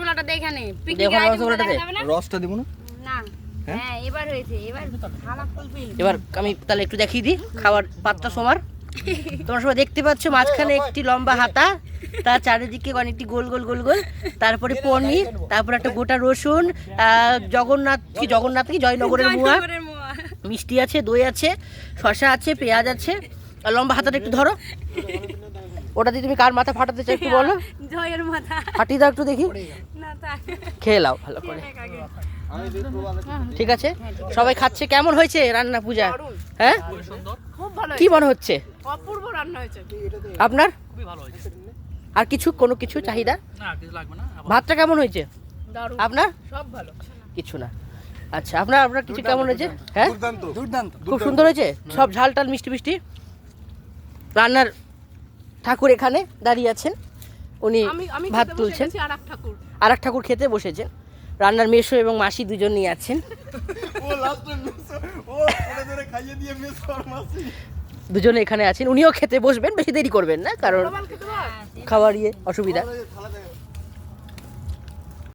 রসগোল্লাটা দেখে নে। দেখো রসগোল্লাটা দে। রসটা দিব না? না। হ্যাঁ এবার হয়েছে, এবার খালা ফুলফিল। এবার আমি তাহলে একটু দেখিয়ে দিই খাবার পাতটা সবার। তোমরা সবাই দেখতে পাচ্ছ মাঝখানে একটি লম্বা হাতা, তার চারিদিকে অনেকটি গোল গোল গোল গোল, তারপরে পনির, তারপরে একটা গোটা রসুন, জগন্নাথ কি জয়নগরের মোয়া, মিষ্টি আছে, দই আছে, শসা আছে, পেঁয়াজ আছে। আর লম্বা হাতাটা একটু ধরো, ওটা দিয়ে তুমি কার মাথা ফাটাতে চাও একটু বলো। জয়ের মাথা। ফাটিয়ে দাও একটু দেখি, না তা খেয়ে নাও ভালো করে। ঠিক আছে, সবাই খাচ্ছে। কেমন হয়েছে রান্না পূজা? হ্যাঁ খুব ভালো, কি মনে হচ্ছে অপূর্ব রান্না হয়েছে। আপনার? খুবই ভালো হয়েছে। আর কিছু কোনো কিছু চাহিদা? না কিছু লাগবে না। ভাতটা কেমন হয়েছে দারুণ, আপনার? সব ভালো। কিছু না। আচ্ছা আপনার কিছু কেমন হয়েছে? হ্যাঁ দুর্দান্ত। খুব সুন্দর হয়েছে, সব ঝাল টাল মিষ্টি মিষ্টি। রান্নার ঠাকুর এখানে দাঁড়িয়ে আছেন, উনি ভাত তুলছেন। আর এক ঠাকুর খেতে বসেছেন। রান্নার মেশো এবং মাসি দুজনই আছেন, ও লাস্টে মেসো, ও পড়ে ধরে খাইয়ে দিয়ে মেসো আর মাসি দুজনে এখানে আছেন। উনিও খেতে বসবেন, বেশি দেরি করবেন না কারণ খাবার অসুবিধা। থালা